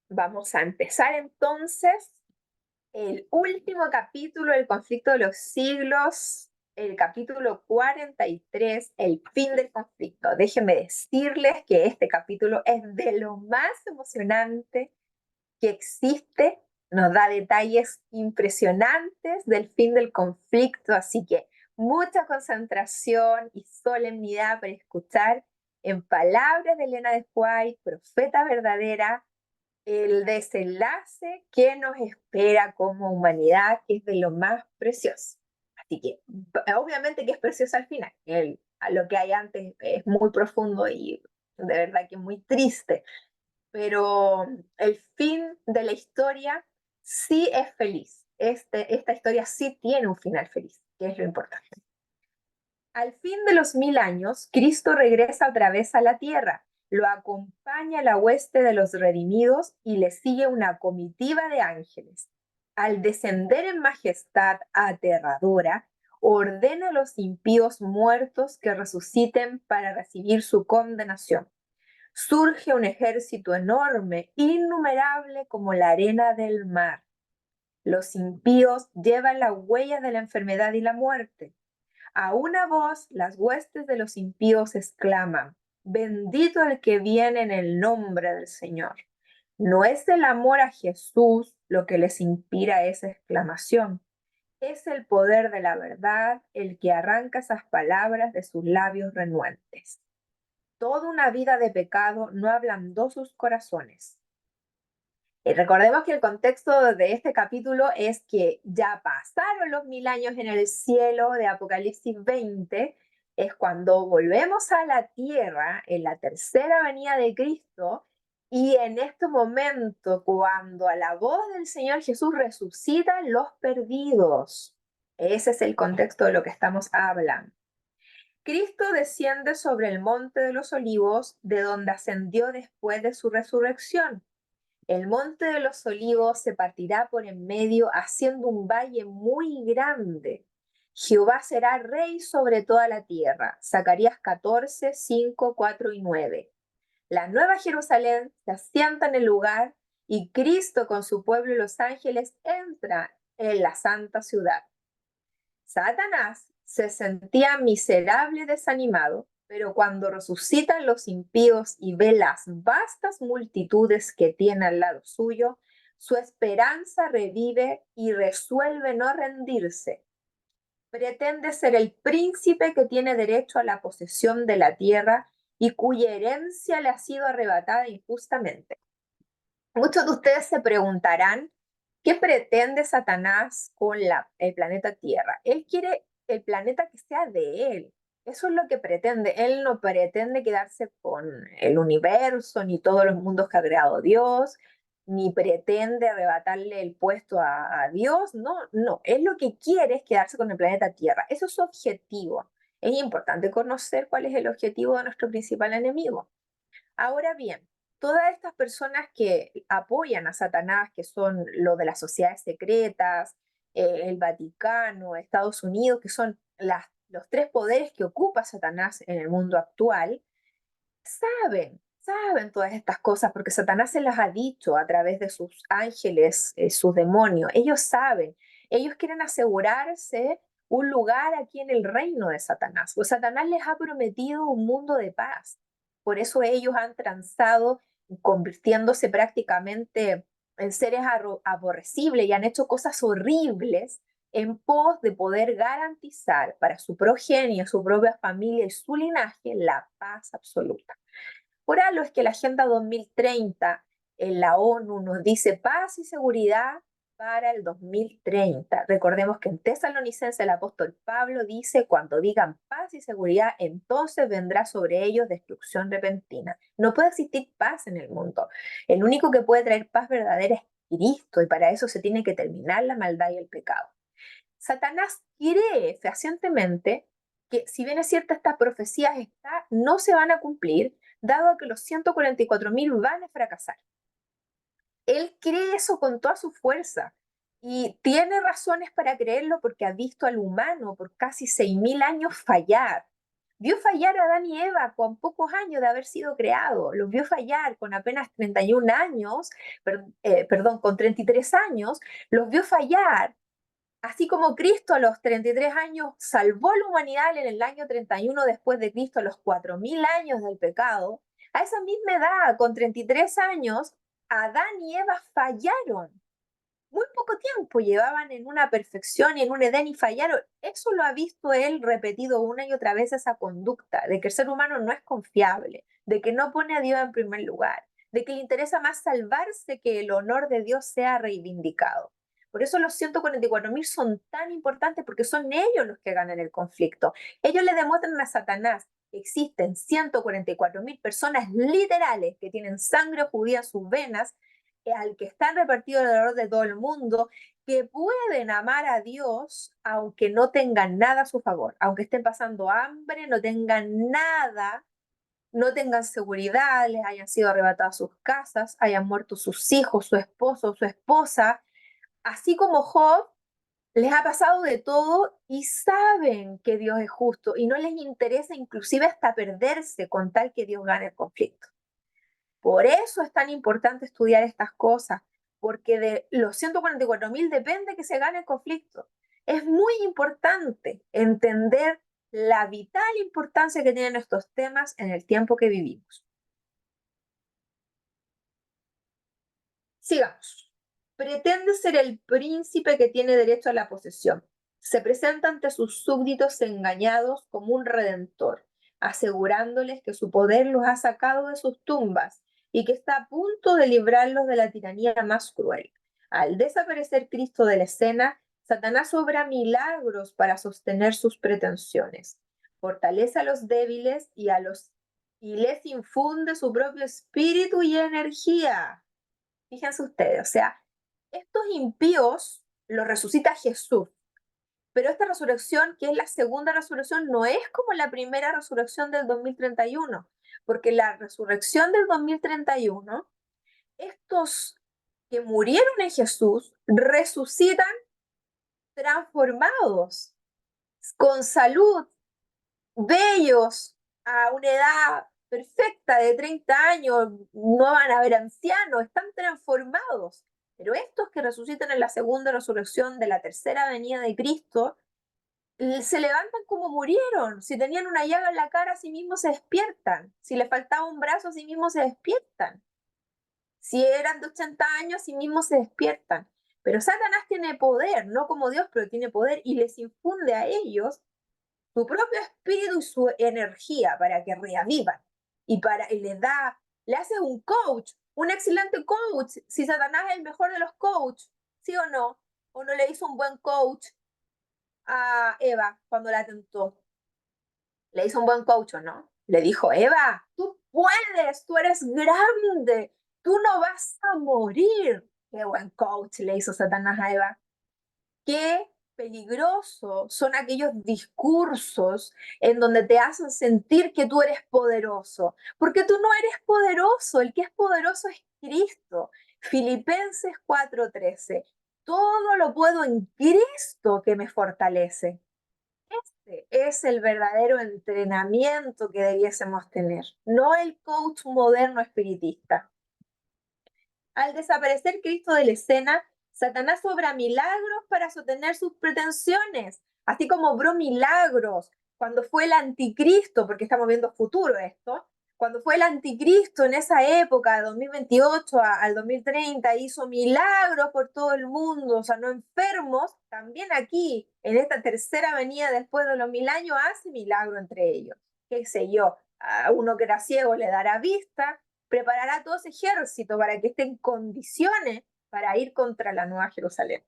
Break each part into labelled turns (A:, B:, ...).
A: Vamos a empezar entonces el último capítulo del conflicto de los siglos, el capítulo 43, el fin del conflicto. Déjenme decirles que este capítulo es de lo más emocionante que existe, nos da detalles impresionantes del fin del conflicto, así que mucha concentración y solemnidad para escuchar en palabras de Elena de White, profeta verdadera, el desenlace que nos espera como humanidad, que es de lo más precioso. Así que, obviamente que es precioso al final. Lo que hay antes es muy profundo y de verdad que muy triste, pero el fin de la historia sí es feliz. Esta historia sí tiene un final feliz, que es lo importante. Al fin de los 1000 años, Cristo regresa otra vez a la tierra. Lo acompaña la hueste de los redimidos y le sigue una comitiva de ángeles. Al descender en majestad aterradora, ordena a los impíos muertos que resuciten para recibir su condenación. Surge un ejército enorme, innumerable como la arena del mar. Los impíos llevan la huella de la enfermedad y la muerte. A una voz, las huestes de los impíos exclaman: bendito el que viene en el nombre del Señor. No es el amor a Jesús lo que les inspira esa exclamación. Es el poder de la verdad el que arranca esas palabras de sus labios renuentes. Toda una vida de pecado no ablandó sus corazones. Recordemos que el contexto de este capítulo es que ya pasaron los 1000 años en el cielo de Apocalipsis 20, es cuando volvemos a la tierra en la tercera venida de Cristo, y en este momento, cuando a la voz del Señor Jesús resucitan los perdidos. Ese es el contexto de lo que estamos hablando. Cristo desciende sobre el monte de los olivos, de donde ascendió después de su resurrección. El monte de los olivos se partirá por en medio, haciendo un valle muy grande. Jehová será rey sobre toda la tierra. Zacarías 14, 5, 4 y 9. La nueva Jerusalén se asienta en el lugar y Cristo con su pueblo y los ángeles entra en la santa ciudad. Satanás se sentía miserable y desanimado, pero cuando resucitan los impíos y ve las vastas multitudes que tiene al lado suyo, su esperanza revive y resuelve no rendirse. Pretende ser el príncipe que tiene derecho a la posesión de la tierra y cuya herencia le ha sido arrebatada injustamente. Muchos de ustedes se preguntarán, ¿qué pretende Satanás con el planeta Tierra? Él quiere el planeta que sea de él. Eso es lo que pretende. Él no pretende quedarse con el universo, ni todos los mundos que ha creado Dios, ni pretende arrebatarle el puesto a Dios. No, no. Él lo que quiere es quedarse con el planeta Tierra. Eso es su objetivo. Es importante conocer cuál es el objetivo de nuestro principal enemigo. Ahora bien, todas estas personas que apoyan a Satanás, que son lo de las sociedades secretas, el Vaticano, Estados Unidos, que son los tres poderes que ocupa Satanás en el mundo actual, saben todas estas cosas porque Satanás se las ha dicho a través de sus ángeles, sus demonios. Ellos saben, ellos quieren asegurarse un lugar aquí en el reino de Satanás. Pues Satanás les ha prometido un mundo de paz. Por eso ellos han transado, convirtiéndose prácticamente en seres aborrecibles y han hecho cosas horribles en pos de poder garantizar para su progenie, su propia familia y su linaje la paz absoluta. Por algo es que la Agenda 2030 en la ONU nos dice paz y seguridad para el 2030. Recordemos que en Tesalonicense el apóstol Pablo dice: cuando digan paz y seguridad, entonces vendrá sobre ellos destrucción repentina. No puede existir paz en el mundo. El único que puede traer paz verdadera es Cristo, y para eso se tiene que terminar la maldad y el pecado. Satanás cree fehacientemente que, si bien es cierta, estas profecías no se van a cumplir, dado que los 144.000 van a fracasar. Él cree eso con toda su fuerza y tiene razones para creerlo porque ha visto al humano por casi 6.000 años fallar. Vio fallar a Adán y Eva con pocos años de haber sido creados, los vio fallar con apenas 31 años, perdón, con 33 años, los vio fallar. Así como Cristo a los 33 años salvó a la humanidad en el año 31 después de Cristo, a los 4000 años del pecado, a esa misma edad, con 33 años, Adán y Eva fallaron. Muy poco tiempo llevaban en una perfección y en un Edén y fallaron. Eso lo ha visto él repetido una y otra vez, esa conducta de que el ser humano no es confiable, de que no pone a Dios en primer lugar, de que le interesa más salvarse que el honor de Dios sea reivindicado. Por eso los 144.000 son tan importantes, porque son ellos los que ganan el conflicto. Ellos le demuestran a Satanás que existen 144.000 personas literales que tienen sangre judía en sus venas, al que están repartidos alrededor de todo el mundo, que pueden amar a Dios aunque no tengan nada a su favor, aunque estén pasando hambre, no tengan nada, no tengan seguridad, les hayan sido arrebatadas sus casas, hayan muerto sus hijos, su esposo, su esposa, así como Job, les ha pasado de todo y saben que Dios es justo y no les interesa inclusive hasta perderse con tal que Dios gane el conflicto. Por eso es tan importante estudiar estas cosas, porque de los 144.000 depende que se gane el conflicto. Es muy importante entender la vital importancia que tienen estos temas en el tiempo que vivimos. Sigamos. Pretende ser el príncipe que tiene derecho a la posesión. Se presenta ante sus súbditos engañados como un redentor, asegurándoles que su poder los ha sacado de sus tumbas y que está a punto de librarlos de la tiranía más cruel. Al desaparecer Cristo de la escena, Satanás obra milagros para sostener sus pretensiones. Fortalece a los débiles y les infunde su propio espíritu y energía. Fíjense ustedes, o sea, estos impíos los resucita Jesús, pero esta resurrección, que es la segunda resurrección, no es como la primera resurrección del 2031, porque la resurrección del 2031, estos que murieron en Jesús resucitan transformados, con salud, bellos, a una edad perfecta de 30 años, no van a ver ancianos, están transformados. Pero estos que resucitan en la segunda resurrección de la tercera venida de Cristo, se levantan como murieron. Si tenían una llaga en la cara, a sí mismos se despiertan. Si les faltaba un brazo, a sí mismos se despiertan. Si eran de 80 años, a sí mismos se despiertan. Pero Satanás tiene poder, no como Dios, pero tiene poder y les infunde a ellos su propio espíritu y su energía para que reavivan y le hace un coach, un excelente coach. Si Satanás es el mejor de los coaches, ¿sí o no le hizo un buen coach a Eva cuando la tentó? Le hizo un buen coach, ¿o no? Le dijo: Eva, tú puedes, tú eres grande, tú no vas a morir. Qué buen coach le hizo Satanás a Eva. Qué peligroso son aquellos discursos en donde te hacen sentir que tú eres poderoso, porque tú no eres poderoso, el que es poderoso es Cristo. Filipenses 4:13. Todo lo puedo en Cristo que me fortalece. Este es el verdadero entrenamiento que debiésemos tener, no el coach moderno espiritista. Al desaparecer Cristo de la escena, Satanás obra milagros para sostener sus pretensiones, así como obró milagros cuando fue el anticristo, porque estamos viendo futuro esto, cuando fue el anticristo en esa época, de 2028 al 2030, hizo milagros por todo el mundo, sanó enfermos, también aquí, en esta tercera venida después de los 1000 años, hace milagro entre ellos. Qué sé yo, a uno que era ciego le dará vista, preparará todo ese ejército para que esté en condiciones para ir contra la Nueva Jerusalén.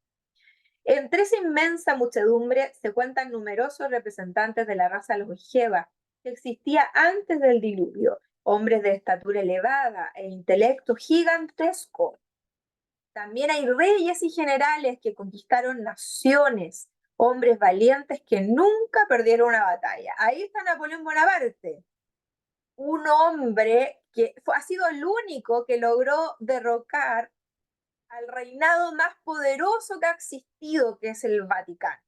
A: Entre esa inmensa muchedumbre se cuentan numerosos representantes de la raza longeva que existía antes del diluvio, hombres de estatura elevada e intelecto gigantesco. También hay reyes y generales que conquistaron naciones, hombres valientes que nunca perdieron una batalla. Ahí está Napoleón Bonaparte, un hombre que ha sido el único que logró derrocar al reinado más poderoso que ha existido, que es el Vaticano.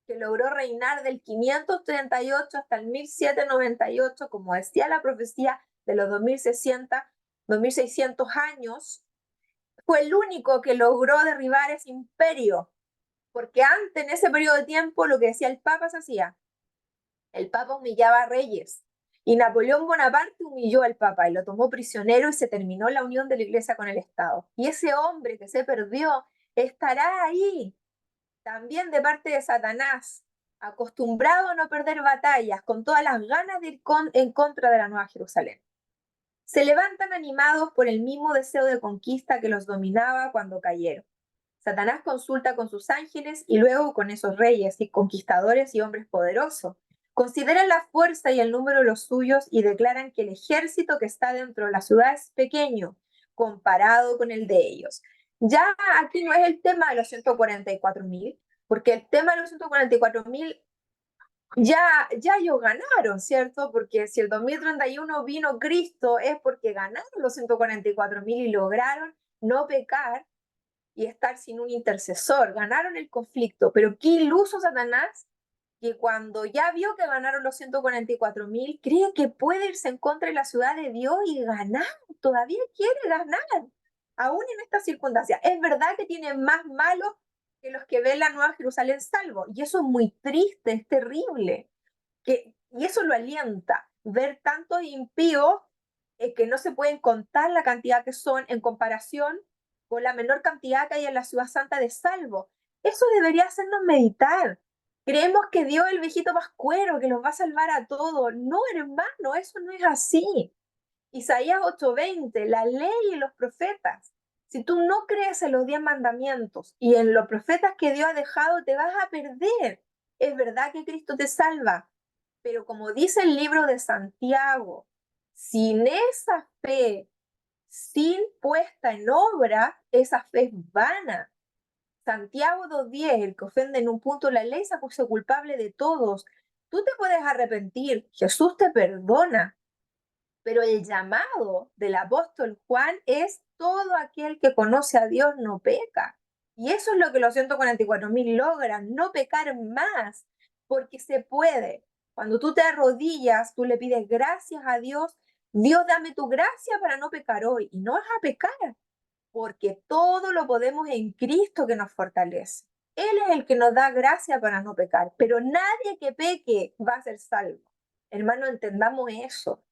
A: que logró reinar del 538 hasta el 1798, como decía la profecía de los 2600 años, fue el único que logró derribar ese imperio, porque antes, en ese periodo de tiempo, lo que decía el Papa se hacía. El Papa humillaba a reyes, y Napoleón Bonaparte humilló al Papa y lo tomó prisionero y se terminó la unión de la Iglesia con el Estado. Y ese hombre que se perdió estará ahí, también de parte de Satanás, acostumbrado a no perder batallas, con todas las ganas de ir en contra de la Nueva Jerusalén. Se levantan animados por el mismo deseo de conquista que los dominaba cuando cayeron. Satanás consulta con sus ángeles y luego con esos reyes y conquistadores y hombres poderosos. Consideran la fuerza y el número de los suyos y declaran que el ejército que está dentro de la ciudad es pequeño comparado con el de ellos. Ya aquí no es el tema de los 144.000, porque el tema de los 144.000 ya ellos ganaron, ¿cierto? Porque si el 2031 vino Cristo es porque ganaron los 144.000 y lograron no pecar y estar sin un intercesor. Ganaron el conflicto, pero qué iluso Satanás, que cuando ya vio que ganaron los 144.000, cree que puede irse en contra de la ciudad de Dios y ganar. Todavía quiere ganar, aún en estas circunstancias. Es verdad que tiene más malos que los que ven la Nueva Jerusalén salvo, y eso es muy triste, es terrible. Y eso lo alienta, ver tantos impíos que no se pueden contar la cantidad que son en comparación con la menor cantidad que hay en la ciudad santa de salvo. Eso debería hacernos meditar. Creemos que Dios es el viejito pascuero, que los va a salvar a todos. No, hermano, eso no es así. Isaías 8:20, la ley y los profetas. Si tú no crees en los 10 mandamientos y en los profetas que Dios ha dejado, te vas a perder. Es verdad que Cristo te salva, pero como dice el libro de Santiago, sin esa fe, sin puesta en obra, esa fe es vana. Santiago 2:10, el que ofende en un punto la ley se acusa culpable de todos. Tú te puedes arrepentir, Jesús te perdona, pero el llamado del apóstol Juan es todo aquel que conoce a Dios no peca. Y eso es lo que los 144.000 logran, no pecar más, porque se puede. Cuando tú te arrodillas, tú le pides gracias a Dios. Dios, dame tu gracia para no pecar hoy. Y no vas a pecar, porque todo lo podemos en Cristo que nos fortalece. Él es el que nos da gracia para no pecar, pero nadie que peque va a ser salvo. Hermano, entendamos eso.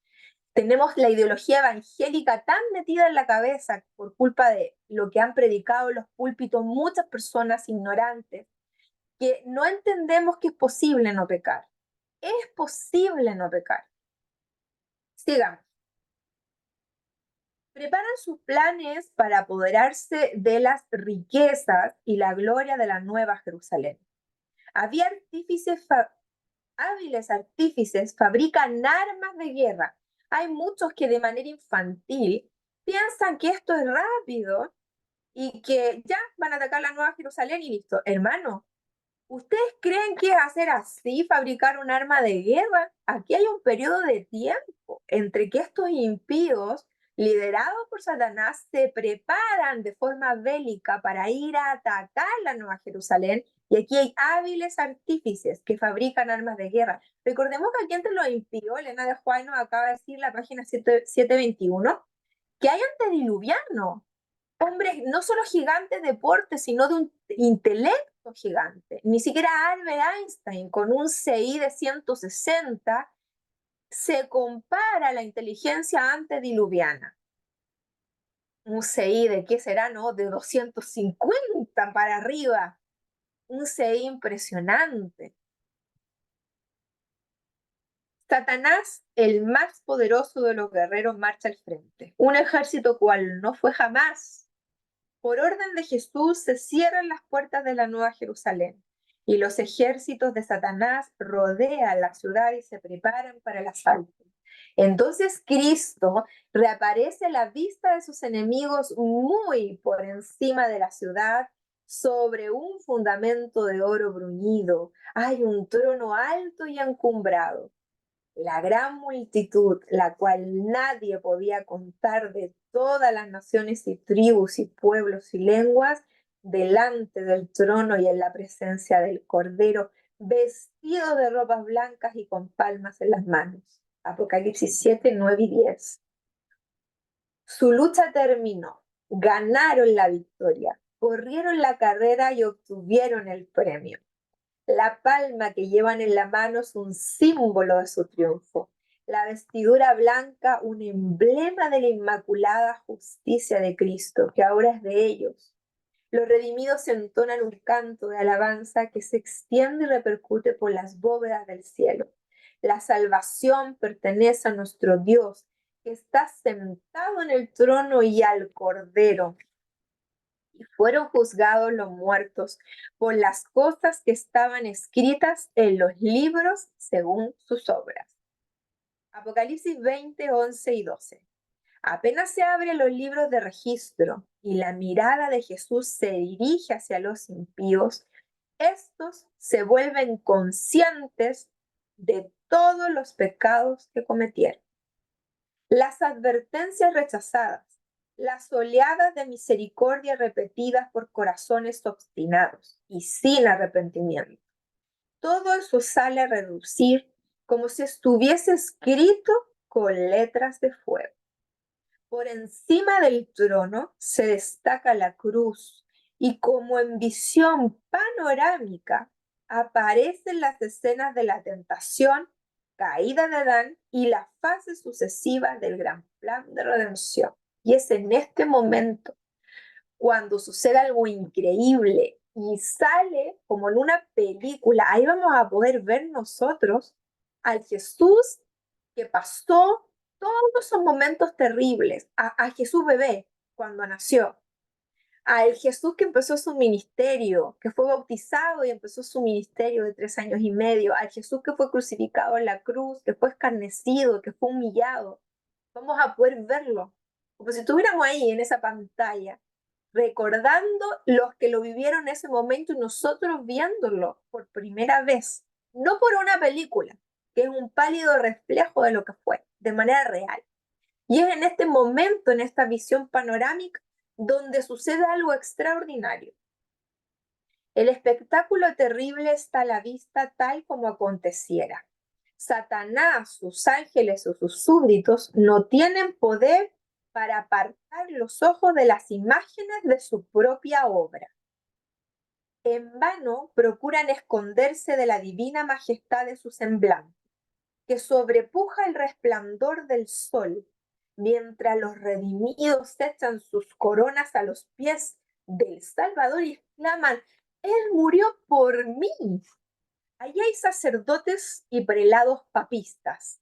A: Tenemos la ideología evangélica tan metida en la cabeza por culpa de lo que han predicado en los púlpitos muchas personas ignorantes, que no entendemos que es posible no pecar. Es posible no pecar. Sigamos. Preparan sus planes para apoderarse de las riquezas y la gloria de la Nueva Jerusalén. Había hábiles artífices, fabrican armas de guerra. Hay muchos que de manera infantil piensan que esto es rápido y que ya van a atacar la Nueva Jerusalén y listo. Hermano, ¿ustedes creen que es hacer así, fabricar un arma de guerra? Aquí hay un periodo de tiempo entre que estos impíos, liderados por Satanás, se preparan de forma bélica para ir a atacar la Nueva Jerusalén. Y aquí hay hábiles artífices que fabrican armas de guerra. Recordemos que aquí entre los impíos, Elena de Juárez nos acaba de decir la página 721, que hay antediluvianos, hombres no solo gigantes de porte, sino de un intelecto gigante. Ni siquiera Albert Einstein, con un CI de 160, se compara a la inteligencia antediluviana. Un CI de qué será, ¿no? De 250 para arriba. Un CI impresionante. Satanás, el más poderoso de los guerreros, marcha al frente. Un ejército cual no fue jamás. Por orden de Jesús se cierran las puertas de la Nueva Jerusalén y los ejércitos de Satanás rodean la ciudad y se preparan para el asalto. Entonces Cristo reaparece a la vista de sus enemigos muy por encima de la ciudad, sobre un fundamento de oro bruñido. Hay un trono alto y encumbrado. La gran multitud, la cual nadie podía contar, de todas las naciones y tribus y pueblos y lenguas, delante del trono y en la presencia del Cordero, vestidos de ropas blancas y con palmas en las manos. Apocalipsis 7, 9 y 10. Su lucha terminó, ganaron la victoria, corrieron la carrera y obtuvieron el premio. La palma que llevan en la mano es un símbolo de su triunfo. La vestidura blanca, un emblema de la inmaculada justicia de Cristo, que ahora es de ellos. Los redimidos entonan un canto de alabanza que se extiende y repercute por las bóvedas del cielo. La salvación pertenece a nuestro Dios, que está sentado en el trono y al Cordero. Y fueron juzgados los muertos por las cosas que estaban escritas en los libros según sus obras. Apocalipsis 20, 11 y 12. Apenas se abren los libros de registro y la mirada de Jesús se dirige hacia los impíos, estos se vuelven conscientes de todos los pecados que cometieron. Las advertencias rechazadas, las oleadas de misericordia repetidas por corazones obstinados y sin arrepentimiento. Todo eso sale a reducir como si estuviese escrito con letras de fuego. Por encima del trono se destaca la cruz y como en visión panorámica aparecen las escenas de la tentación, caída de Adán y las fases sucesivas del gran plan de redención. Y es en este momento cuando sucede algo increíble y sale como en una película, ahí vamos a poder ver nosotros al Jesús que pasó todos esos momentos terribles, a Jesús bebé cuando nació, al Jesús que empezó su ministerio, que fue bautizado y empezó su ministerio de 3 años y medio, al Jesús que fue crucificado en la cruz, que fue escarnecido, que fue humillado. Vamos a poder verlo, como si estuviéramos ahí en esa pantalla, recordando los que lo vivieron en ese momento y nosotros viéndolo por primera vez, no por una película, que es un pálido reflejo de lo que fue, de manera real. Y es en este momento, en esta visión panorámica, donde sucede algo extraordinario. El espectáculo terrible está a la vista tal como aconteciera. Satanás, sus ángeles o sus súbditos no tienen poder para apartar los ojos de las imágenes de su propia obra. En vano procuran esconderse de la divina majestad de su semblante, que sobrepuja el resplandor del sol, mientras los redimidos echan sus coronas a los pies del Salvador y exclaman: Él murió por mí. Allí hay sacerdotes y prelados papistas,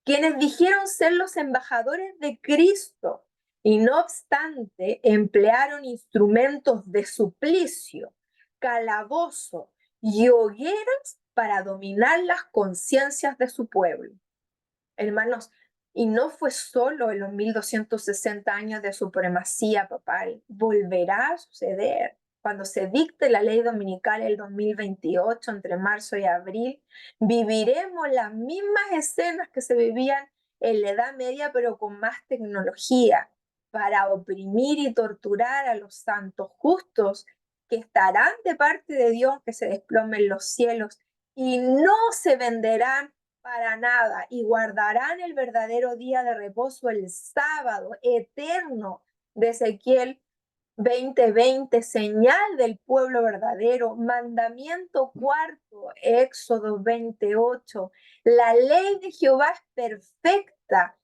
A: quienes dijeron ser los embajadores de Cristo y no obstante emplearon instrumentos de suplicio, calabozo y hogueras para dominar las conciencias de su pueblo. Hermanos, y no fue solo en los 1260 años de supremacía papal, volverá a suceder. Cuando se dicte la ley dominical el 2028, entre marzo y abril, viviremos las mismas escenas que se vivían en la Edad Media, pero con más tecnología, para oprimir y torturar a los santos justos que estarán de parte de Dios, que se desplomen los cielos y no se venderán para nada y guardarán el verdadero día de reposo, el sábado eterno de Ezequiel 20:20, señal del pueblo verdadero, mandamiento cuarto, Éxodo 28, la ley de Jehová es perfecta,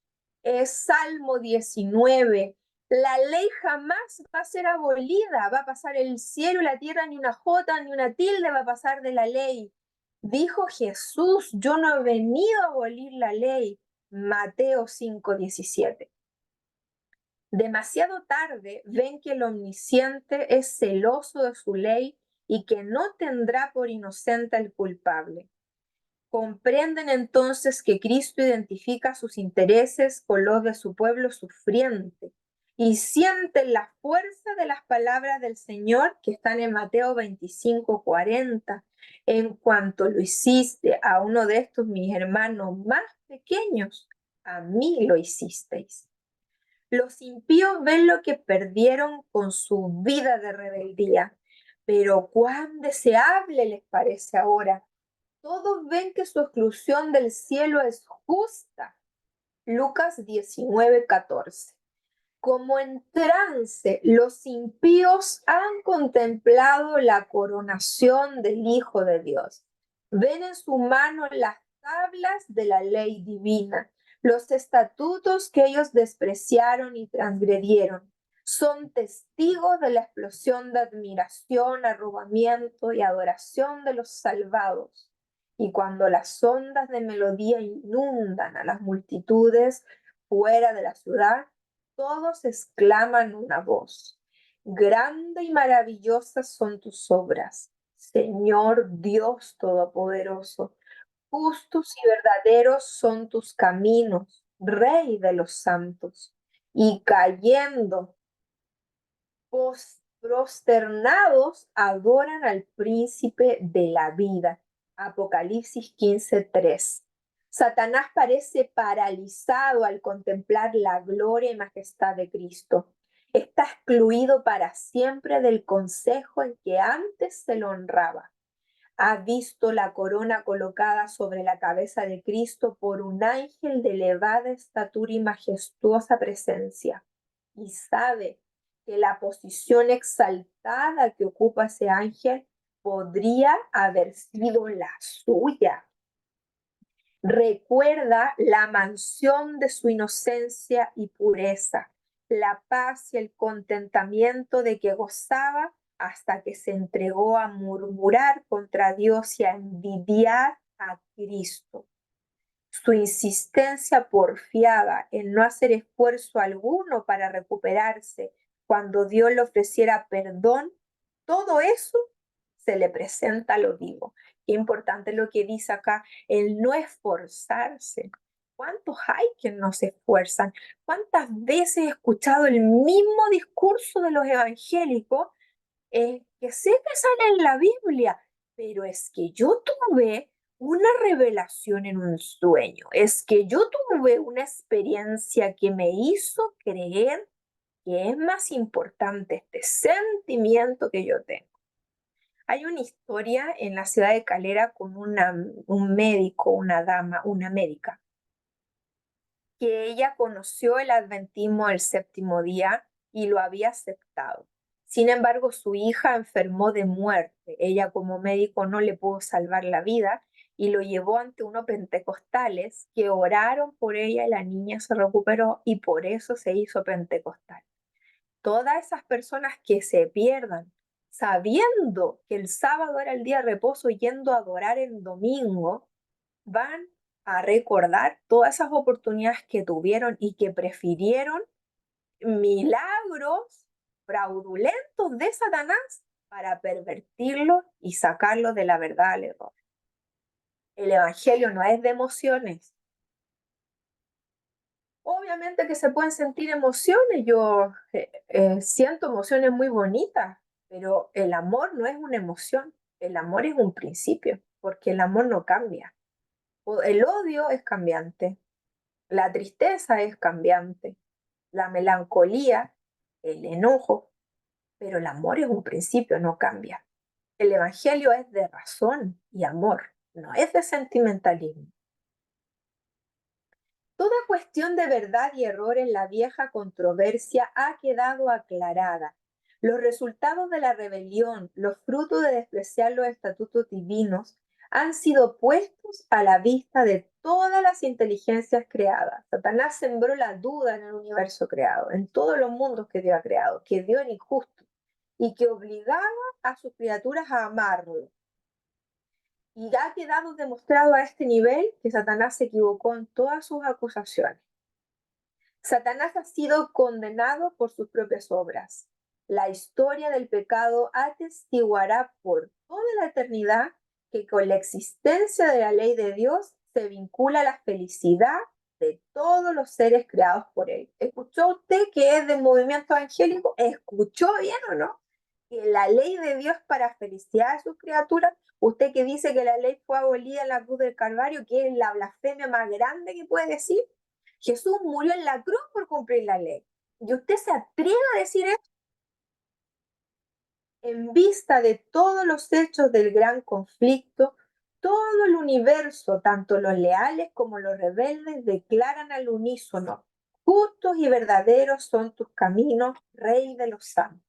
A: es Salmo 19, la ley jamás va a ser abolida, va a pasar el cielo y la tierra, ni una jota ni una tilde va a pasar de la ley. Dijo Jesús: yo no he venido a abolir la ley. Mateo 5:17. Demasiado tarde ven que el omnisciente es celoso de su ley y que no tendrá por inocente al culpable. Comprenden entonces que Cristo identifica sus intereses con los de su pueblo sufriente y sienten la fuerza de las palabras del Señor que están en Mateo 25:40. En cuanto lo hiciste a uno de estos mis hermanos más pequeños, a mí lo hicisteis. Los impíos ven lo que perdieron con su vida de rebeldía, pero cuán deseable les parece ahora Todos ven que su exclusión del cielo es justa. Lucas 19:14. Como en trance, los impíos han contemplado la coronación del Hijo de Dios. Ven en su mano las tablas de la ley divina, los estatutos que ellos despreciaron y transgredieron. Son testigos de la explosión de admiración, arrobamiento y adoración de los salvados. Y cuando las ondas de melodía inundan a las multitudes fuera de la ciudad, todos exclaman una voz: grande y maravillosas son tus obras, Señor Dios Todopoderoso. Justos y verdaderos son tus caminos, Rey de los santos. Y cayendo, prosternados, adoran al príncipe de la vida. Apocalipsis 15:3. Satanás parece paralizado al contemplar la gloria y majestad de Cristo. Está excluido para siempre del consejo en que antes se lo honraba. Ha visto la corona colocada sobre la cabeza de Cristo por un ángel de elevada estatura y majestuosa presencia, y sabe que la posición exaltada que ocupa ese ángel podría haber sido la suya. Recuerda la mansión de su inocencia y pureza, la paz y el contentamiento de que gozaba hasta que se entregó a murmurar contra Dios y a envidiar a Cristo. Su insistencia porfiada en no hacer esfuerzo alguno para recuperarse cuando Dios le ofreciera perdón, todo eso se le presenta a lo vivo. Qué importante lo que dice acá, el no esforzarse. ¿Cuántos hay que no se esfuerzan? ¿Cuántas veces he escuchado el mismo discurso de los evangélicos que sé que sale en la Biblia, pero es que yo tuve una revelación en un sueño, es que yo tuve una experiencia que me hizo creer que es más importante este sentimiento que yo tengo. Hay una historia en la ciudad de Calera con un médico, una dama, una médica, que ella conoció el adventismo del séptimo día y lo había aceptado. Sin embargo, su hija enfermó de muerte. Ella como médico no le pudo salvar la vida y lo llevó ante unos pentecostales que oraron por ella y la niña se recuperó y por eso se hizo pentecostal. Todas esas personas que se pierdan sabiendo que el sábado era el día de reposo yendo a adorar el domingo, van a recordar todas esas oportunidades que tuvieron y que prefirieron milagros fraudulentos de Satanás para pervertirlo y sacarlo de la verdad al error. El evangelio no es de emociones. Obviamente que se pueden sentir emociones, yo siento emociones muy bonitas, pero el amor no es una emoción, el amor es un principio, porque el amor no cambia. El odio es cambiante, la tristeza es cambiante, la melancolía, el enojo, pero el amor es un principio, no cambia. El evangelio es de razón y amor, no es de sentimentalismo. Toda cuestión de verdad y error en la vieja controversia ha quedado aclarada. Los resultados de la rebelión, los frutos de despreciar los estatutos divinos, han sido puestos a la vista de todas las inteligencias creadas. Satanás sembró la duda en el universo creado, en todos los mundos que Dios ha creado, que Dios era injusto y que obligaba a sus criaturas a amarlo. Y ha quedado demostrado a este nivel que Satanás se equivocó en todas sus acusaciones. Satanás ha sido condenado por sus propias obras. La historia del pecado atestiguará por toda la eternidad que con la existencia de la ley de Dios se vincula la felicidad de todos los seres creados por él. ¿Escuchó usted que es del movimiento evangélico? ¿Escuchó bien o no? Que la ley de Dios para felicidad de sus criaturas. Usted que dice que la ley fue abolida en la cruz del Calvario, que es la blasfemia más grande que puede decir. Jesús murió en la cruz por cumplir la ley. ¿Y usted se atreve a decir esto? En vista de todos los hechos del gran conflicto, Todo el universo, tanto los leales como los rebeldes, declaran al unísono: justos y verdaderos son tus caminos, Rey de los santos.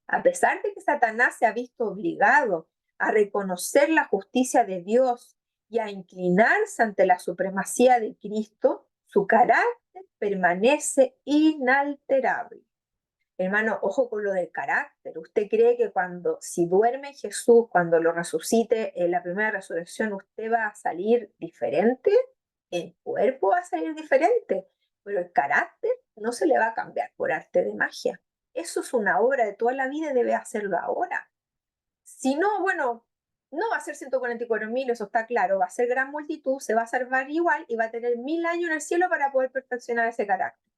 A: A pesar de que Satanás se ha visto obligado a reconocer la justicia de Dios y a inclinarse ante la supremacía de Cristo, su carácter permanece inalterable. Hermano, ojo con lo del carácter. ¿Usted cree que si duerme en Jesús, cuando lo resucite en la primera resurrección, usted va a salir diferente? El cuerpo va a salir diferente, pero el carácter no se le va a cambiar por arte de magia. Eso es una obra de toda la vida y debe hacerlo ahora. Si no, bueno, no va a ser 144.000, eso está claro, va a ser gran multitud, se va a salvar igual y va a tener 1000 años en el cielo para poder perfeccionar ese carácter.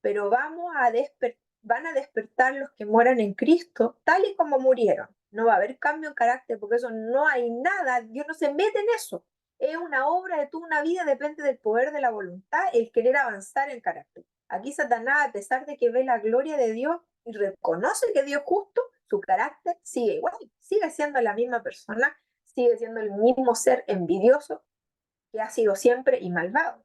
A: Pero van a despertar los que mueran en Cristo tal y como murieron. No va a haber cambio en carácter porque eso no hay nada, Dios no se mete en eso. Es una obra de toda una vida, depende del poder de la voluntad, el querer avanzar en carácter. Aquí Satanás, a pesar de que ve la gloria de Dios y reconoce que Dios es justo, su carácter sigue igual, sigue siendo la misma persona, sigue siendo el mismo ser envidioso que ha sido siempre y malvado.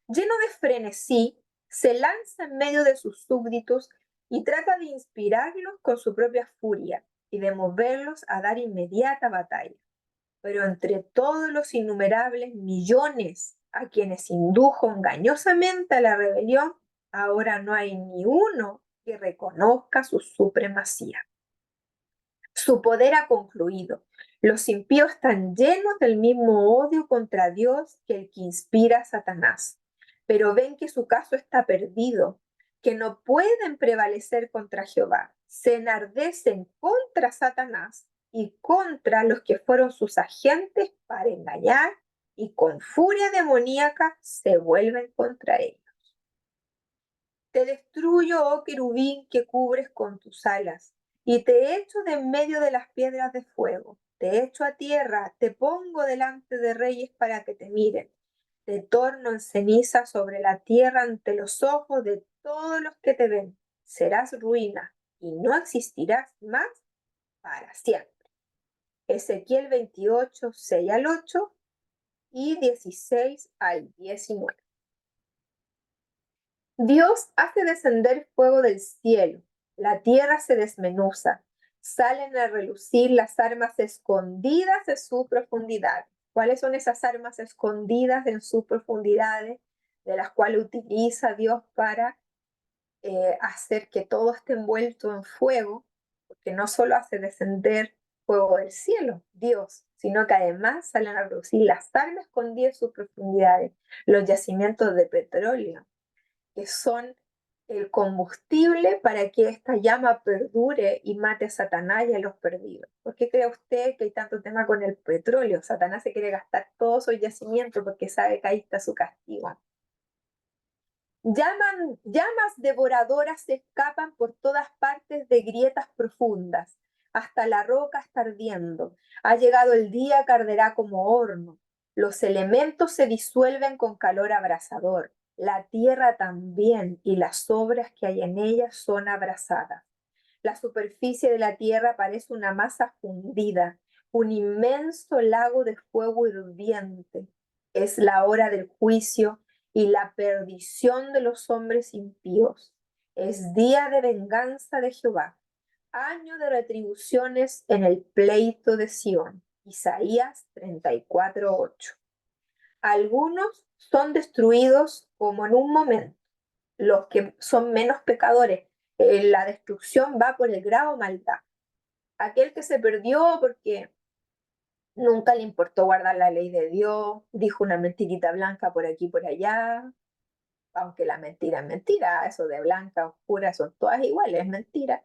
A: Lleno de frenesí, se lanza en medio de sus súbditos y trata de inspirarlos con su propia furia y de moverlos a dar inmediata batalla. Pero entre todos los innumerables millones a quienes indujo engañosamente a la rebelión, ahora no hay ni uno que reconozca su supremacía. Su poder ha concluido. Los impíos están llenos del mismo odio contra Dios que el que inspira a Satanás. Pero ven que su caso está perdido, que no pueden prevalecer contra Jehová. Se enardecen contra Satanás y contra los que fueron sus agentes para engañar, y con furia demoníaca se vuelven contra ellos. Te destruyo, oh querubín, que cubres con tus alas, y te echo de en medio de las piedras de fuego. Te echo a tierra, te pongo delante de reyes para que te miren. Te torno en ceniza sobre la tierra ante los ojos de todos los que te ven. Serás ruina y no existirás más para siempre. Ezequiel 28, 6 al 8 y 16 al 19. Dios hace descender fuego del cielo, la tierra se desmenuza, salen a relucir las armas escondidas en sus profundidades. ¿Cuáles son esas armas escondidas en sus profundidades, de las cuales utiliza Dios para hacer que todo esté envuelto en fuego? Porque no solo hace descender fuego del cielo, Dios, sino que además salen a relucir las armas escondidas en sus profundidades, los yacimientos de petróleo, que son el combustible para que esta llama perdure y mate a Satanás y a los perdidos. ¿Por qué cree usted que hay tanto tema con el petróleo? Satanás se quiere gastar todos esos yacimientos porque sabe que ahí está su castigo. Llamas devoradoras se escapan por todas partes de grietas profundas. Hasta la roca está ardiendo. Ha llegado el día que arderá como horno. Los elementos se disuelven con calor abrasador. La tierra también y las obras que hay en ella son abrasadas. La superficie de la tierra parece una masa fundida, un inmenso lago de fuego hirviente. Es la hora del juicio y la perdición de los hombres impíos. Es día de venganza de Jehová, año de retribuciones en el pleito de Sión. Isaías 34:8. Algunos son destruidos como en un momento, los que son menos pecadores. La destrucción va por el grado maldad. Aquel que se perdió porque nunca le importó guardar la ley de Dios, dijo una mentirita blanca por aquí y por allá, aunque la mentira es mentira, eso de blanca, oscura, son todas iguales, es mentira.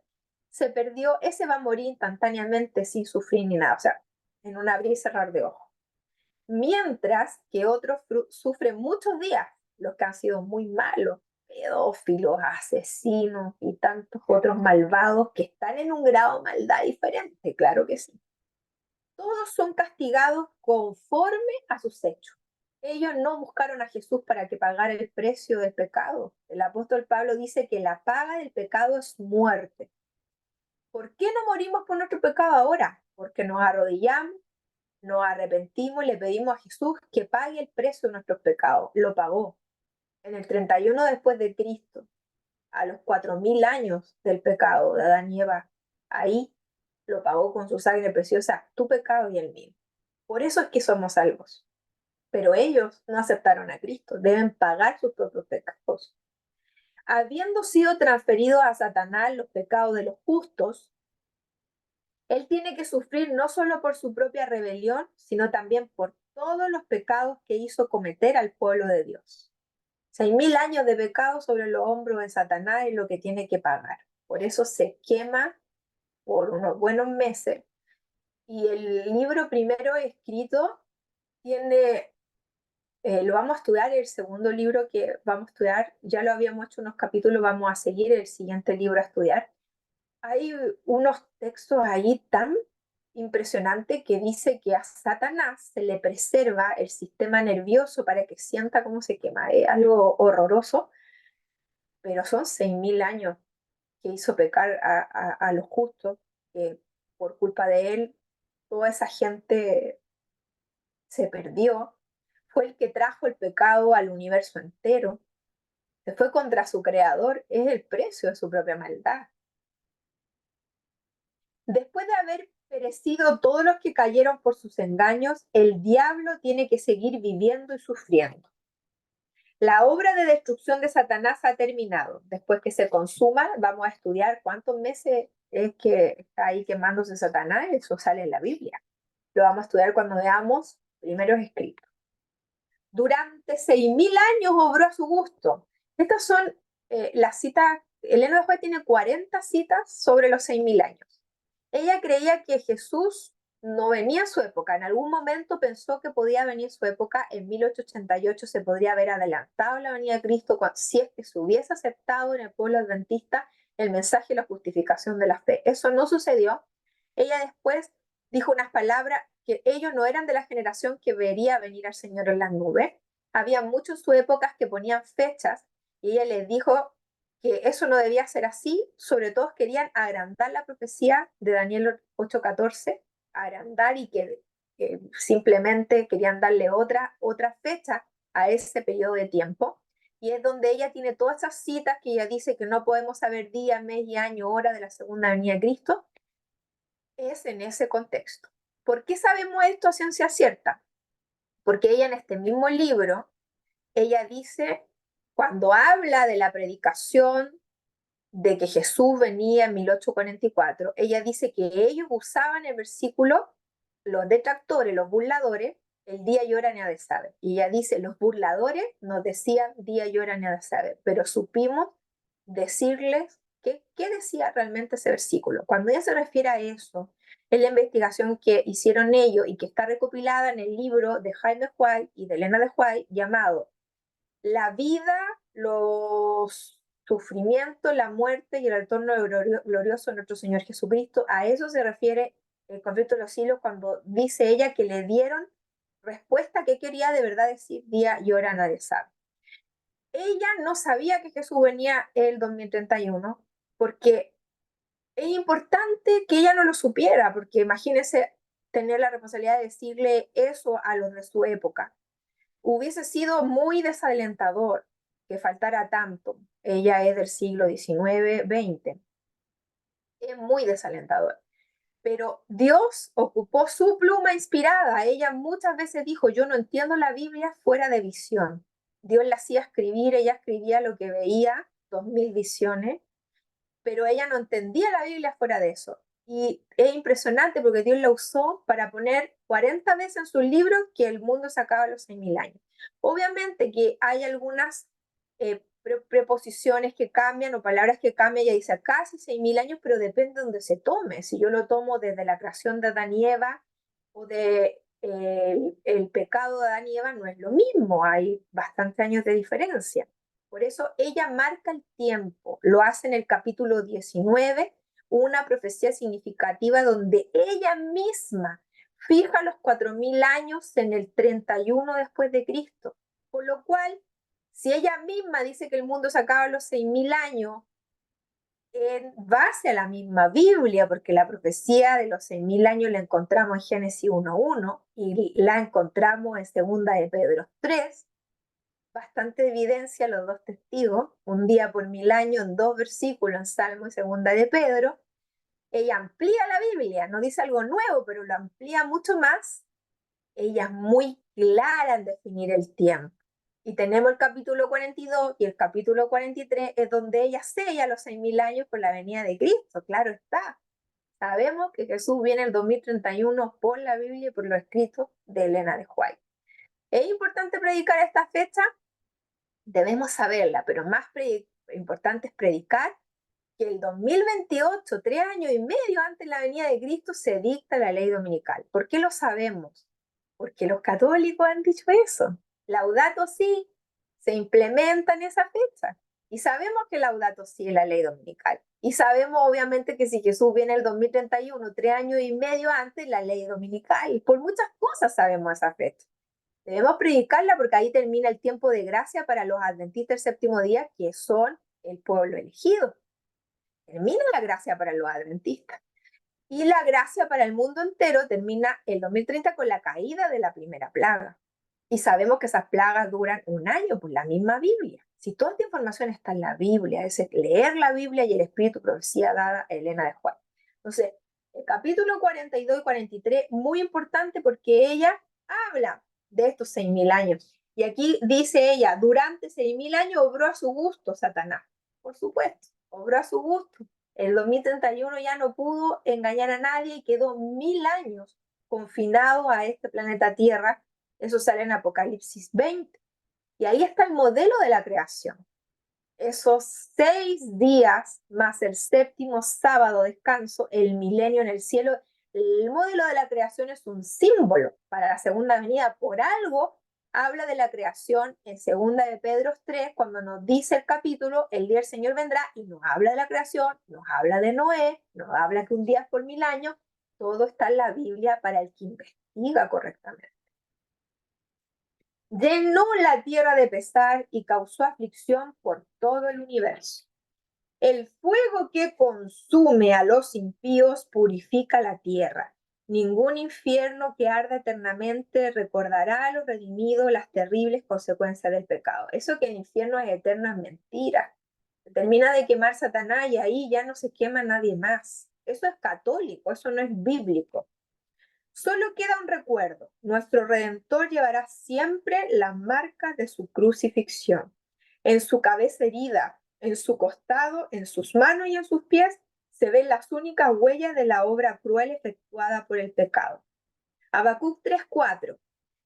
A: Se perdió, ese va a morir instantáneamente sin sufrir ni nada, o sea, en un abrir y cerrar de ojos. Mientras que otros sufren muchos días, los que han sido muy malos, pedófilos, asesinos y tantos otros malvados que están en un grado de maldad diferente, claro que sí. Todos son castigados conforme a sus hechos. Ellos no buscaron a Jesús para que pagara el precio del pecado. El apóstol Pablo dice que la paga del pecado es muerte. ¿Por qué no morimos por nuestro pecado ahora? Porque nos arrodillamos, nos arrepentimos, le pedimos a Jesús que pague el precio de nuestros pecados. Lo pagó en el 31 después de Cristo, a los 4000 años del pecado de Adán y Eva. Ahí lo pagó con su sangre preciosa, tu pecado y el mío. Por eso es que somos salvos. Pero ellos no aceptaron a Cristo, deben pagar sus propios pecados. Habiendo sido transferidos a Satanás los pecados de los justos, él tiene que sufrir no solo por su propia rebelión, sino también por todos los pecados que hizo cometer al pueblo de Dios. 6000 años de pecado sobre los hombros de Satanás es lo que tiene que pagar. Por eso se quema por unos buenos meses. Y el libro primero escrito tiene, lo vamos a estudiar, el segundo libro que vamos a estudiar, ya lo habíamos hecho unos capítulos, vamos a seguir el siguiente libro a estudiar. Hay unos textos ahí tan impresionantes que dice que a Satanás se le preserva el sistema nervioso para que sienta cómo se quema. Es algo horroroso, pero son 6000 años que hizo pecar a los justos, que por culpa de él toda esa gente se perdió. Fue el que trajo el pecado al universo entero. Se fue contra su creador, es el precio de su propia maldad. Después de haber perecido todos los que cayeron por sus engaños, el diablo tiene que seguir viviendo y sufriendo. La obra de destrucción de Satanás ha terminado. Después que se consuma, vamos a estudiar cuántos meses es que está ahí quemándose Satanás. Eso sale en la Biblia. Lo vamos a estudiar cuando veamos primeros escritos. Durante 6000 años obró a su gusto. Estas son las citas. Elena de White tiene 40 citas sobre los 6000 años. Ella creía que Jesús no venía a su época. En algún momento pensó que podía venir su época. En 1888 se podría haber adelantado la venida de Cristo si es que se hubiese aceptado en el pueblo adventista el mensaje de la justificación de la fe. Eso no sucedió. Ella después dijo unas palabras que ellos no eran de la generación que vería venir al Señor en las nubes. Había muchos en su época que ponían fechas y ella les dijo que eso no debía ser así, sobre todo querían agrandar la profecía de Daniel 8:14, agrandar y que simplemente querían darle otra fecha a ese periodo de tiempo. Y es donde ella tiene todas esas citas que ella dice que no podemos saber día, mes y año, hora de la segunda venida de Cristo, es en ese contexto. ¿Por qué sabemos esto a ciencia cierta? Porque ella en este mismo libro, ella dice, cuando habla de la predicación de que Jesús venía en 1844, ella dice que ellos usaban el versículo, los detractores, los burladores, el día y hora nadie sabe. Y ella dice, los burladores nos decían día y hora nadie sabe, pero supimos decirles qué decía realmente ese versículo. Cuando ella se refiere a eso, es la investigación que hicieron ellos y que está recopilada en el libro de Jaime White y de Elena de White llamado La vida, los sufrimientos, la muerte y el retorno glorioso de nuestro Señor Jesucristo. A eso se refiere el conflicto de los siglos cuando dice ella que le dieron respuesta que quería de verdad decir día y hora nadie sabe. Ella no sabía que Jesús venía el 2031 porque es importante que ella no lo supiera, porque imagínese tener la responsabilidad de decirle eso a los de su época. Hubiese sido muy desalentador que faltara tanto. Ella es del siglo XIX, XX. Es muy desalentador. Pero Dios ocupó su pluma inspirada. Ella muchas veces dijo, yo no entiendo la Biblia fuera de visión. Dios la hacía escribir, ella escribía lo que veía, 2000 visiones, pero ella no entendía la Biblia fuera de eso. Y es impresionante porque Dios la usó para poner 40 veces en sus libros que el mundo se acaba a los 6000 años. Obviamente que hay algunas preposiciones que cambian o palabras que cambian, ella dice casi 6000 años, pero depende de donde se tome. Si yo lo tomo desde la creación de Adán y Eva o de el pecado de Adán y Eva, no es lo mismo, hay bastantes años de diferencia. Por eso ella marca el tiempo, lo hace en el capítulo 19, una profecía significativa donde ella misma fija los 4000 años en el 31 después de Cristo. Por lo cual, si ella misma dice que el mundo se acaba a los 6000 años, en base a la misma Biblia, porque la profecía de los 6.000 años la encontramos en Génesis 1:1 y la encontramos en Segunda de Pedro 3, bastante evidencia los dos testigos, un día por 1.000 años en 2 versículos en Salmo y Segunda de Pedro. Ella amplía la Biblia, no dice algo nuevo, pero lo amplía mucho más. Ella es muy clara en definir el tiempo. Y tenemos el capítulo 42 y el capítulo 43 es donde ella sella los 6.000 años por la venida de Cristo, claro está. Sabemos que Jesús viene en el 2031 por la Biblia y por los escritos de Elena de White. ¿Es importante predicar esta fecha? Debemos saberla, pero más importante es predicar que el 2028, 3 años y medio antes de la venida de Cristo, se dicta la ley dominical. ¿Por qué lo sabemos? Porque los católicos han dicho eso. Laudato Si se implementa en esa fecha. Y sabemos que Laudato Si es la ley dominical. Y sabemos obviamente que si Jesús viene el 2031, 3 años y medio antes, la ley dominical. Por muchas cosas sabemos esa fecha. Debemos predicarla porque ahí termina el tiempo de gracia para los adventistas del séptimo día, que son el pueblo elegido. Termina la gracia para los adventistas. Y la gracia para el mundo entero termina el 2030 con la caída de la primera plaga. Y sabemos que esas plagas duran 1 año, por la misma Biblia. Si toda esta información está en la Biblia, es leer la Biblia y el espíritu profecía dada a Elena de White. Entonces, el capítulo 42 y 43, muy importante porque ella habla de estos 6.000 años. Y aquí dice ella, durante 6.000 años obró a su gusto Satanás. Por supuesto, obró a su gusto. El 2031 ya no pudo engañar a nadie y quedó 1.000 años confinado a este planeta Tierra. Eso sale en Apocalipsis 20. Y ahí está el modelo de la creación. Esos 6 días más el séptimo sábado descanso, el milenio en el cielo. El modelo de la creación es un símbolo para la segunda venida. Por algo habla de la creación en Segunda de Pedro 3, cuando nos dice el capítulo, el día del Señor vendrá, y nos habla de la creación, nos habla de Noé, nos habla que un día es por 1.000 años. Todo está en la Biblia para el que investiga correctamente. Llenó la tierra de pesar y causó aflicción por todo el universo. El fuego que consume a los impíos purifica la tierra. Ningún infierno que arda eternamente recordará a los redimidos las terribles consecuencias del pecado. Eso que el infierno es eterno es mentira. Se termina de quemar Satanás y ahí ya no se quema nadie más. Eso es católico, eso no es bíblico. Solo queda un recuerdo. Nuestro Redentor llevará siempre las marcas de su crucifixión. En su cabeza herida, en su costado, en sus manos y en sus pies se ven las únicas huellas de la obra cruel efectuada por el pecado. Habacuc 3:4.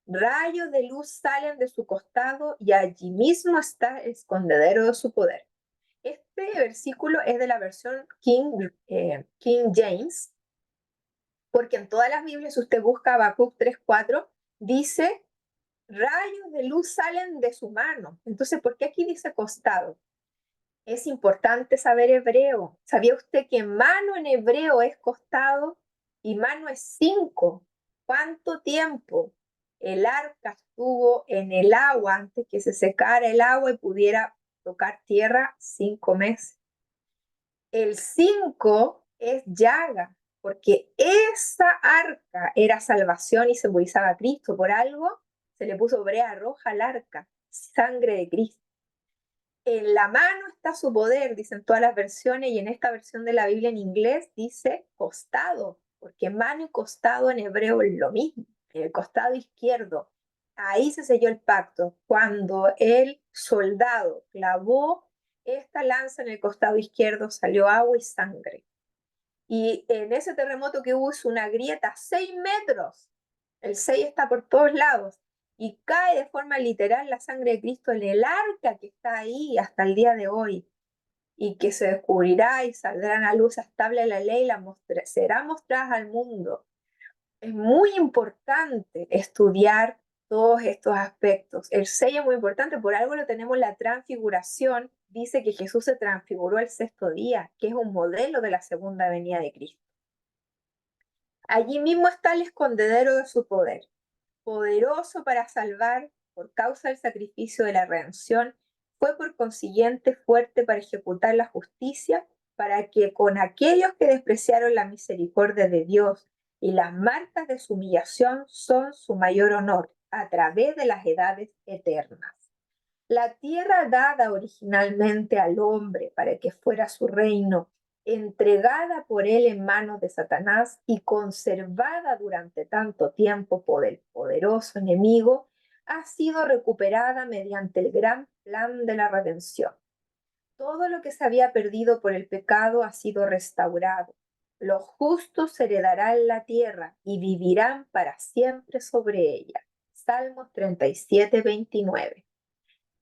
A: Rayos de luz salen de su costado y allí mismo está el escondedero de su poder. Este versículo es de la versión King James, porque en todas las Biblias, si usted busca Habacuc 3:4, dice, rayos de luz salen de su mano. Entonces, ¿por qué aquí dice costado? Es importante saber hebreo. ¿Sabía usted que mano en hebreo es costado y mano es 5? ¿Cuánto tiempo el arca estuvo en el agua antes que se secara el agua y pudiera tocar tierra? 5 meses. El 5 es llaga, porque esa arca era salvación y simbolizaba a Cristo. Por algo se le puso brea roja al arca, sangre de Cristo. En la mano está su poder, dicen todas las versiones, y en esta versión de la Biblia en inglés dice costado, porque mano y costado en hebreo es lo mismo. En el costado izquierdo, ahí se selló el pacto, cuando el soldado clavó esta lanza en el costado izquierdo, salió agua y sangre. Y en ese terremoto que hubo, una grieta 6 metros, el 6 está por todos lados, y cae de forma literal la sangre de Cristo en el arca que está ahí hasta el día de hoy, y que se descubrirá y saldrán a luz estable la ley, será mostrada al mundo. Es muy importante estudiar todos estos aspectos. El sello es muy importante, por algo lo tenemos la transfiguración. Dice que Jesús se transfiguró el 6.º día, que es un modelo de la segunda venida de Cristo. Allí mismo está el escondedero de su poder, poderoso para salvar por causa del sacrificio de la redención, fue por consiguiente fuerte para ejecutar la justicia para que con aquellos que despreciaron la misericordia de Dios y las marcas de su humillación son su mayor honor a través de las edades eternas. La tierra dada originalmente al hombre para que fuera su reino, entregada por él en manos de Satanás y conservada durante tanto tiempo por el poderoso enemigo, ha sido recuperada mediante el gran plan de la redención. Todo lo que se había perdido por el pecado ha sido restaurado. Los justos heredarán la tierra y vivirán para siempre sobre ella. Salmos 37, 29.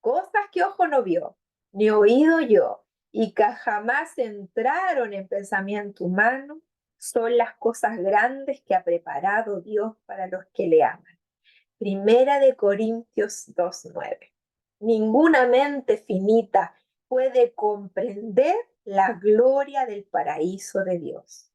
A: Cosas que ojo no vio, ni oído yo, y que jamás entraron en pensamiento humano, son las cosas grandes que ha preparado Dios para los que le aman. Primera de Corintios 2:9. Ninguna mente finita puede comprender la gloria del paraíso de Dios.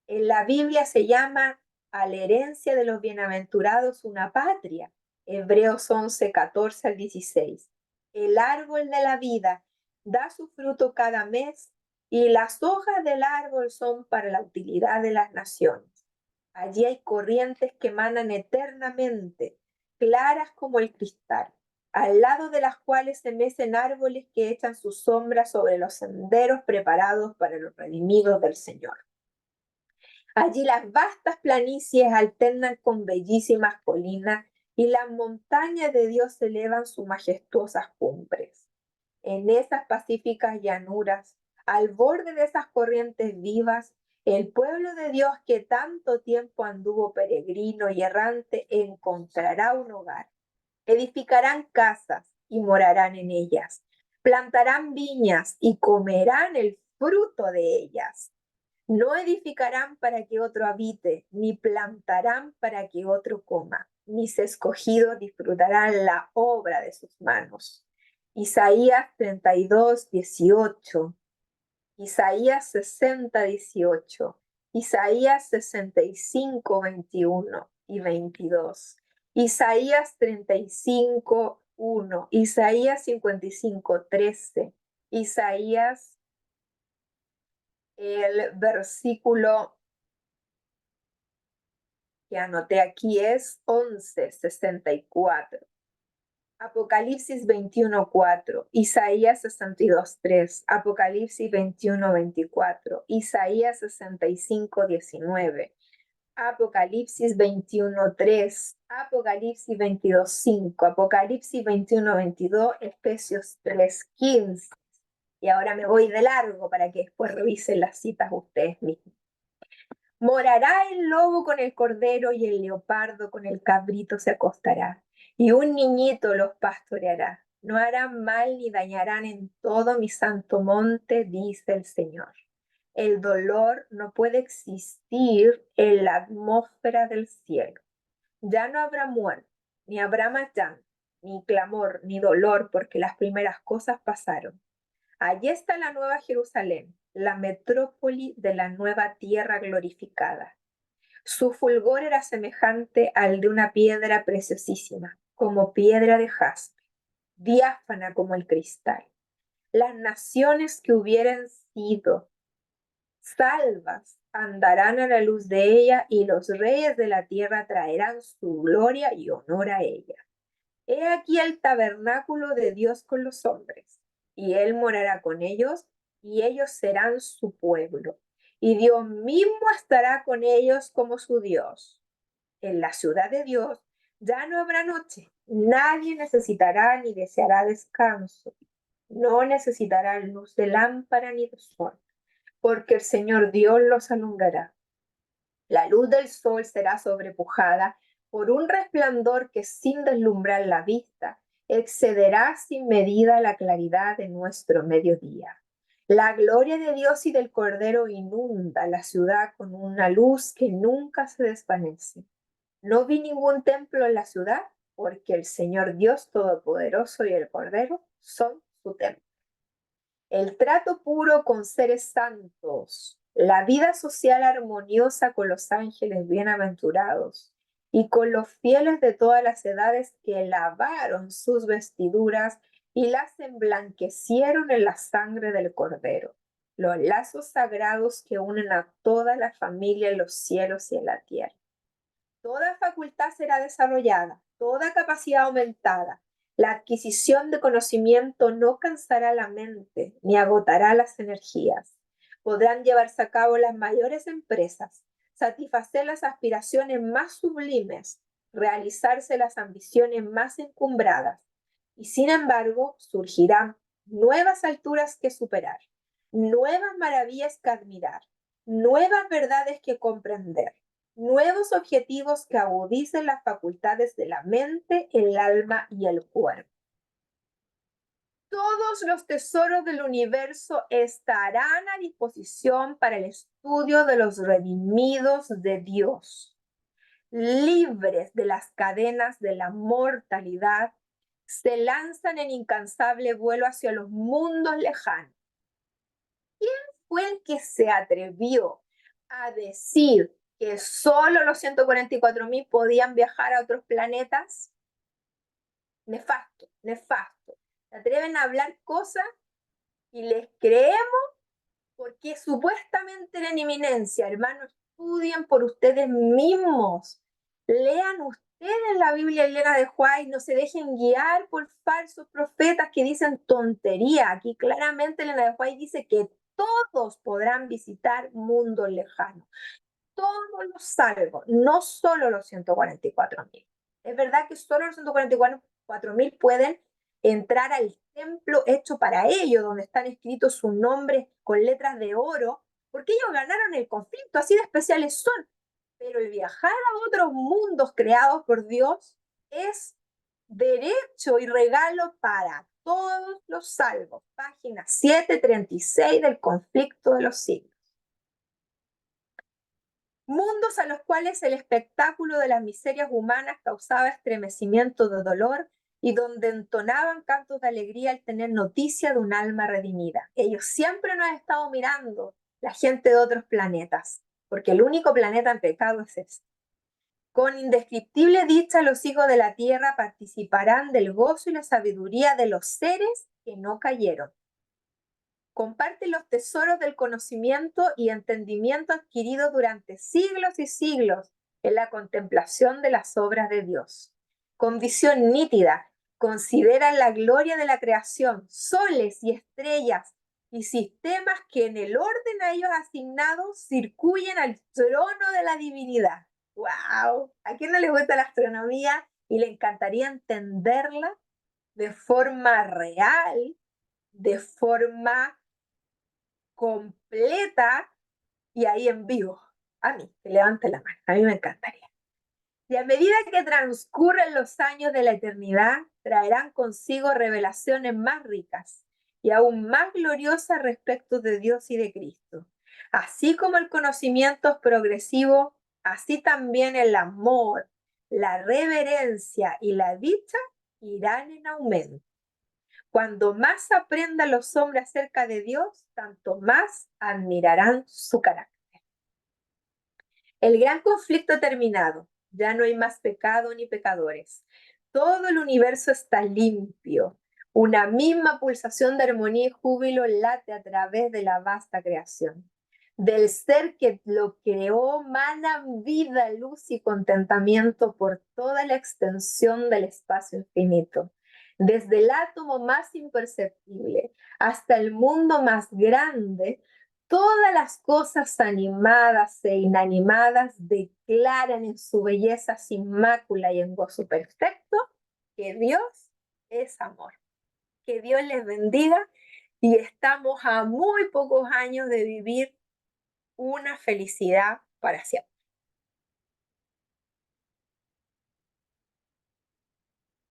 A: En la Biblia se llama a la herencia de los bienaventurados una patria. Hebreos 11, 14 al 16. El árbol de la vida da su fruto cada mes y las hojas del árbol son para la utilidad de las naciones. Allí hay corrientes que emanan eternamente, claras como el cristal, al lado de las cuales se mecen árboles que echan su sombra sobre los senderos preparados para los redimidos del Señor. Allí las vastas planicies alternan con bellísimas colinas y las montañas de Dios elevan sus majestuosas cumbres. En esas pacíficas llanuras, al borde de esas corrientes vivas, el pueblo de Dios que tanto tiempo anduvo peregrino y errante encontrará un hogar. Edificarán casas y morarán en ellas. Plantarán viñas y comerán el fruto de ellas. No edificarán para que otro habite, ni plantarán para que otro coma. Mis escogidos disfrutarán la obra de sus manos. Isaías 32, 18. Isaías 60, 18. Isaías 65, 21 y 22. Isaías 35, 1. Isaías 55, 13. Isaías, el versículo que anoté aquí es 11, 64. Apocalipsis 21, 4, Isaías 62, 3, Apocalipsis 21, 24, Isaías 65, 19, Apocalipsis 21, 3, Apocalipsis 22, 5, Apocalipsis 21, 22, Efesios 3, 15. Y ahora me voy de largo para que después revisen las citas ustedes mismos. Morará el lobo con el cordero y el leopardo con el cabrito se acostará, y un niñito los pastoreará. No harán mal ni dañarán en todo mi santo monte, dice el Señor. El dolor no puede existir en la atmósfera del cielo. Ya no habrá muerte, ni habrá más llanto, ni clamor, ni dolor, porque las primeras cosas pasaron. Allí está la nueva Jerusalén, la metrópoli de la nueva tierra glorificada. Su fulgor era semejante al de una piedra preciosísima, como piedra de jaspe, diáfana como el cristal. Las naciones que hubieran sido salvas andarán a la luz de ella y los reyes de la tierra traerán su gloria y honor a ella. He aquí el tabernáculo de Dios con los hombres, y él morará con ellos, y ellos serán su pueblo, y Dios mismo estará con ellos como su Dios. En la ciudad de Dios ya no habrá noche, nadie necesitará ni deseará descanso, no necesitará luz de lámpara ni de sol, porque el Señor Dios los alumbrará. La luz del sol será sobrepujada por un resplandor que sin deslumbrar la vista excederá sin medida la claridad de nuestro mediodía. La gloria de Dios y del Cordero inunda la ciudad con una luz que nunca se desvanece. No vi ningún templo en la ciudad, porque el Señor Dios Todopoderoso y el Cordero son su templo. El trato puro con seres santos, la vida social armoniosa con los ángeles bienaventurados y con los fieles de todas las edades que lavaron sus vestiduras y las emblanquecieron en la sangre del Cordero. los lazos sagrados que unen a toda la familia en los cielos y en la tierra. Toda facultad será desarrollada, toda capacidad aumentada. La adquisición de conocimiento no cansará la mente ni agotará las energías. Podrán llevarse a cabo las mayores empresas, satisfacer las aspiraciones más sublimes, realizarse las ambiciones más encumbradas. Y sin embargo, surgirán nuevas alturas que superar, nuevas maravillas que admirar, nuevas verdades que comprender, nuevos objetivos que agudicen las facultades de la mente, el alma y el cuerpo. Todos los tesoros del universo estarán a disposición para el estudio de los redimidos de Dios, libres de las cadenas de la mortalidad, se lanzan en incansable vuelo hacia los mundos lejanos. ¿Quién fue el que se atrevió a decir que solo los 144.000 podían viajar a otros planetas? Nefasto, nefasto. Se atreven a hablar cosas y les creemos porque supuestamente eran eminencia. Hermanos, estudien por ustedes mismos. Lean ustedes la Biblia Elena de White, no se dejen guiar por falsos profetas que dicen tontería. Aquí claramente Elena de White dice que todos podrán visitar mundos lejanos. Todos los salvos, no solo los 144.000. Es verdad que solo los 144.000 pueden entrar al templo hecho para ellos, donde están escritos sus nombres con letras de oro, porque ellos ganaron el conflicto, así de especiales son. Pero el viajar a otros mundos creados por Dios es derecho y regalo para todos los salvos. Página 736 del conflicto de los siglos. Mundos a los cuales el espectáculo de las miserias humanas causaba estremecimiento de dolor y donde entonaban cantos de alegría al tener noticia de un alma redimida. Ellos siempre nos han estado mirando, la gente de otros planetas, porque el único planeta en pecado es este. Con indescriptible dicha los hijos de la tierra participarán del gozo y la sabiduría de los seres que no cayeron. Comparte los tesoros del conocimiento y entendimiento adquiridos durante siglos y siglos en la contemplación de las obras de Dios. Con visión nítida, consideran la gloria de la creación, soles y estrellas y sistemas que en el orden a ellos asignados circuyen al trono de la divinidad. ¡Wow! ¿A quién no le gusta la astronomía y le encantaría entenderla de forma real, de forma completa y ahí en vivo? A mí, que levante la mano, a mí me encantaría. Y a medida que transcurren los años de la eternidad, traerán consigo revelaciones más ricas y aún más gloriosas respecto de Dios y de Cristo. Así como el conocimiento es progresivo, así también el amor, la reverencia y la dicha irán en aumento. Cuando más aprendan los hombres acerca de Dios, tanto más admirarán su carácter. El gran conflicto ha terminado. Ya no hay más pecado ni pecadores. Todo el universo está limpio. Una misma pulsación de armonía y júbilo late a través de la vasta creación. Del ser que lo creó manan vida, luz y contentamiento por toda la extensión del espacio infinito. Desde el átomo más imperceptible hasta el mundo más grande, todas las cosas animadas e inanimadas declaran en su belleza sin mácula y en gozo perfecto que Dios es amor. Que Dios les bendiga y estamos a muy pocos años de vivir una felicidad para siempre.